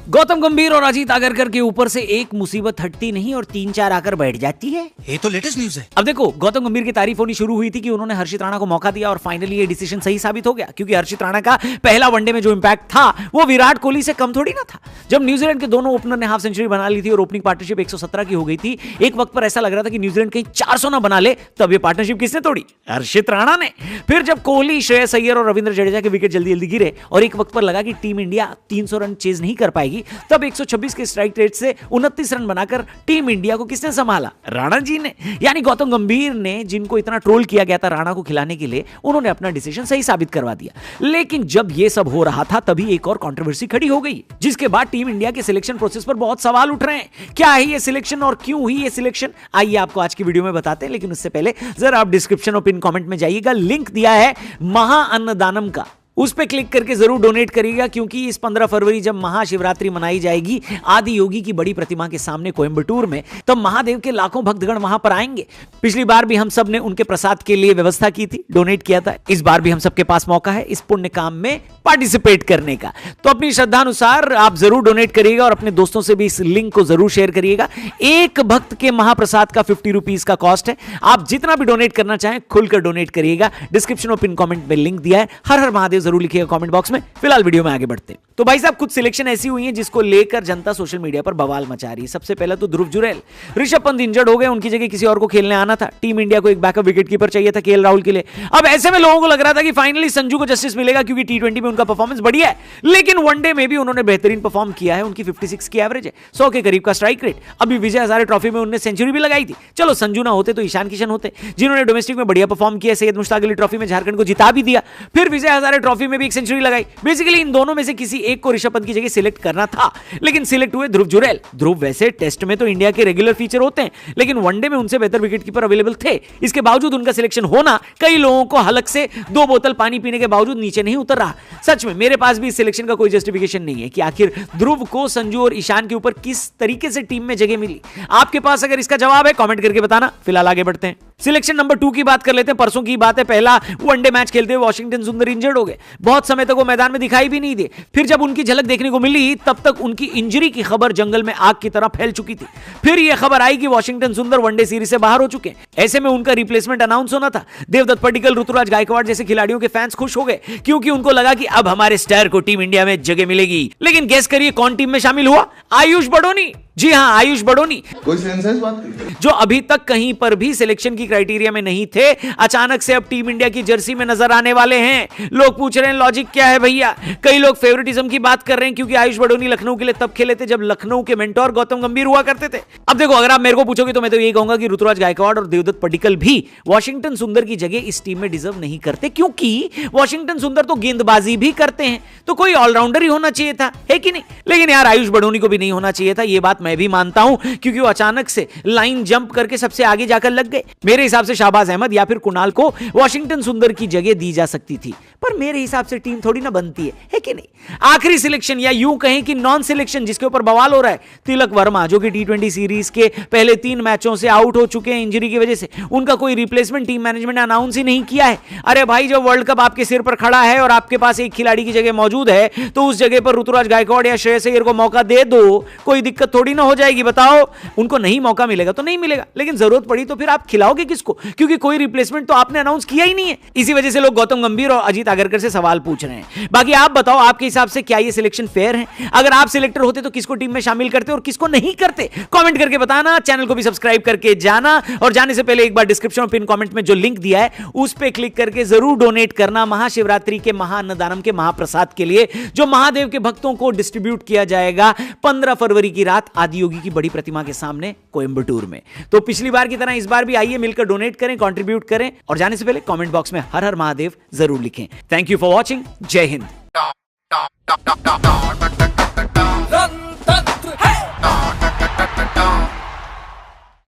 गौतम गंभीर और अजीत आगरकर के ऊपर से एक मुसीबत हटती नहीं और 3-4 आकर बैठ जाती है। ये तो लेटेस्ट न्यूज है। अब देखो, गौतम गंभीर की तारीफ होनी शुरू हुई थी कि उन्होंने हर्षित राणा को मौका दिया और फाइनली ये डिसीजन सही साबित हो गया, क्योंकि हर्षित राणा का पहला वनडे में जो इंपैक्ट था वो विराट कोहली से कम थोड़ी ना था। जब न्यूजीलैंड के दोनों ओपनर ने हाफ सेंचुरी बना ली थी और ओपनिंग पार्टनरशिप 117 की हो गई थी, एक वक्त पर ऐसा लग रहा था कि न्यूजीलैंड कहीं 400 ना बना ले, तब ये पार्टनरशिप किसने तोड़ी? हर्षित राणा ने। फिर जब कोहली, श्रेयस अय्यर और रविंद्र जडेजा के विकेट जल्दी जल्दी गिरे और एक वक्त पर लगा कि टीम इंडिया 300 रन चेज नहीं कर पाएगी, तब 126 के स्ट्राइक रेट से 29 रन बनाकर टीम इंडिया को किसने संभाला? राणा जी ने। यानी गौतम गंभीर ने, जिनको इतना ट्रोल किया गया था राणा को खिलाने के लिए, उन्होंने अपना डिसीजन सही साबित करवा दिया। लेकिन जब यह सब हो रहा था तभी एक और कंट्रोवर्सी खड़ी हो गई, जिसके बाद टीम इंडिया के सिलेक्शन प्रोसेस पर बहुत सवाल उठ रहे हैं। क्या है ये सिलेक्शन और क्यों हुई ये सिलेक्शन? आइए आपको आज की वीडियो में बताते हैं, लेकिन उससे पहले जरा आप डिस्क्रिप्शन और पिन कमेंट में जाइएगा, लिंक दिया है महाअन्नदानम का, उस पे क्लिक करके जरूर डोनेट करिएगा, क्योंकि इस 15 फरवरी जब महाशिवरात्रि मनाई जाएगी आदि योगी की बड़ी प्रतिमा के सामने कोयंबटूर में, तब महादेव के लाखों भक्तगण वहां पर आएंगे। पिछली बार भी हम सब ने उनके प्रसाद के लिए व्यवस्था की थी, डोनेट किया था। इस बार भी हम सबके पास मौका है इस पुण्य काम में पार्टिसिपेट करने का, तो अपनी श्रद्धा अनुसार आप जरूर डोनेट करिएगा और अपने दोस्तों से भी इस लिंक को जरूर शेयर करिएगा। एक भक्त के महाप्रसाद का 50 रुपीज का कॉस्ट है। आप जितना भी डोनेट करना चाहें खुलकर डोनेट करिएगा। डिस्क्रिप्शन और पिन कमेंट में लिंक दिया है। हर हर महादेव जरूर लिखिएगा कमेंट बॉक्स में। फिलहाल वीडियो में आगे बढ़ते हैं। तो भाई साहब, कुछ सिलेक्शन ऐसी हुई है जिसको लेकर जनता सोशल मीडिया पर बवाल मचा रही है। सबसे पहले तो ध्रुव जुरैल, ऋषभ पंत इंजर्ड हो गए, उनकी जगह किसी और को खेलने आना था। टीम इंडिया को एक बैकअप विकेट कीपर चाहिए था केएल राहुल के लिए। अब ऐसे में लोगों को लग रहा था कि फाइनली संजू को जस्टिस मिलेगा, क्योंकि टी20 में उनका परफॉर्मेंस बढ़िया है, लेकिन वनडे में भी उन्होंने बेहतरीन परफॉर्म किया है। उनकी 56 की एवरेज है, 100 के करीब का स्ट्राइक रेट। अभी विजय हजारे ट्रॉफी में उन्होंने सेंचुरी भी लगाई थी। चलो संजू ना होते तो ईशान किशन होते, जिन्होंने डोमेस्टिक में बढ़िया परफॉर्म किया। सैयद मुश्ताक अली ट्रॉफी में झारखंड को जिता भी दिया, फिर विजय हजारे ट्रॉफी में भी एक सेंचुरी लगाई। बेसिकली इन दोनों में से किसी एक को ऋषभ पंत की जगह सिलेक्ट करना था, लेकिन सिलेक्ट हुए ध्रुव जुरैल। ध्रुव वैसे टेस्ट में तो इंडिया के रेगुलर फीचर होते हैं, लेकिन वनडे में उनसे बेहतर विकेट कीपर अवेलेबल थे। इसके बावजूद उनका सिलेक्शन होना कई लोगों को हलक से 2 बोतल पानी पीने के बावजूद नीचे नहीं उतर रहा। सच में मेरे पास भी इस सिलेक्शन का कोई जस्टिफिकेशन नहीं है कि आखिर ध्रुव को संजू और ईशान के ऊपर किस तरीके से टीम में जगह मिली। आपके पास अगर इसका जवाब है कमेंट करके बताना। फिलहाल आगे बढ़ते हैं। सिलेक्शन नंबर 2 की बात कर लेते हैं। परसों की बात है, पहला वनडे मैच खेलते हुए वॉशिंगटन सुंदर इंजर्ड हो गए। बहुत समय तक वो मैदान में दिखाई भी नहीं दिए। फिर जब उनकी झलक देखने को मिली तब तक उनकी इंजरी की खबर जंगल में आग की तरह फैल चुकी थी। फिर यह खबर आई कि वॉशिंगटन सुंदर वनडे सीरीज से बाहर हो चुके हैं। ऐसे में उनका रिप्लेसमेंट अनाउंस होना था। देवदत्त पडिक्कल, ऋतुराज गायकवाड़ जैसे खिलाड़ियों के फैंस खुश हो गए, क्योंकि उनको लगा कि अब हमारे स्टार को टीम इंडिया में जगह मिलेगी। लेकिन गेस करिए कौन टीम में शामिल हुआ? आयुष बड़ोनी। जी हां, आयुष बड़ोनी, कोई सेंस है इस बात की? जो अभी तक कहीं पर भी सिलेक्शन की क्राइटेरिया में नहीं थे, अचानक से अब टीम इंडिया की जर्सी में नजर आने वाले हैं। लोग पूछ रहे हैं लॉजिक क्या है भैया? कई लोग फेवरेटिज्म की बात कर रहे हैं, क्योंकि आयुष बड़ोनी लखनऊ के लिए तब खेले थे जब लखनऊ के मेंटोर गौतम गंभीर हुआ करते थे। अब देखो, अगर आप मेरे को पूछोगे तो मैं तो यही कहूंगा कि ऋतुराज गायकवाड़ और देवदत्त पडिक्कल भी वॉशिंगटन सुंदर की जगह इस टीम में डिजर्व नहीं करते, क्योंकि वॉशिंगटन सुंदर तो गेंदबाजी भी करते हैं, तो कोई ऑलराउंडर ही होना चाहिए था, है कि नहीं? लेकिन यार आयुष बड़ोनी को भी नहीं होना चाहिए था, यह बात मैं भी मानता हूं, क्योंकि वो अचानक से लाइन जंप करके सबसे आगे जाकर लग गए। मेरे हिसाब से शाहबाज अहमद या फिर कुणाल को वॉशिंगटन सुंदर की जगह दी जा सकती थी, पर मेरे हिसाब से टीम थोड़ी ना बनती है कि नहीं? आखिरी सिलेक्शन या यूं कहें कि नॉन सिलेक्शन जिसके ऊपर बवाल हो रहा है, तिलक वर्मा, जो कि टी20 सीरीज के पहले 3 मैचों से आउट हो चुके हैं इंजरी की वजह से। उनका कोई रिप्लेसमेंट टीम मैनेजमेंट ने अनाउंस ही नहीं किया है। अरे भाई, जब वर्ल्ड कप आपके सिर पर खड़ा है और आपके पास एक खिलाड़ी की जगह मौजूद है, तो उस जगह पर ऋतुराज गायकवाड़ या श्रेयस अय्यर को मौका दे दो, कोई दिक्कत थोड़ी ना हो जाएगी। बताओ, उनको नहीं मौका मिलेगा तो नहीं मिलेगा, लेकिन जरूरत पड़ी तो फिर आप खिलाओगे किसको? क्योंकि कोई रिप्लेसमेंट तो आपने अनाउंस किया ही नहीं है। इसी वजह से लोग गौतम गंभीर और अजीत आगरकर से सवाल पूछ रहे हैं। बाकी आप बताओ, आपके हिसाब से क्या ये सिलेक्शन फेयर है? अगर आप सिलेक्टर होते तो किसको टीम में शामिल करते और किसको नहीं करते? कमेंट करके बताना। चैनल को भी सब्सक्राइब करके जाना, और जाने से पहले एक बार डिस्क्रिप्शन और पिन कमेंट में जो लिंक दिया है उस पे क्लिक करके जरूर डोनेट करना महाशिवरात्रि के महाअन्नदानम के महाप्रसाद के लिए, जो महादेव के भक्तों को डिस्ट्रीब्यूट किया जाएगा 15 फरवरी की रात आदि योगी की बड़ी प्रतिमा के सामने कोयंबटूर में। तो पिछली बार की तरह इस बार भी आइए मिलकर डोनेट करें, कंट्रीब्यूट करें, और जाने से पहले कमेंट बॉक्स में हर हर महादेव जरूर लिखें। Thank you for watching. जय हिंद।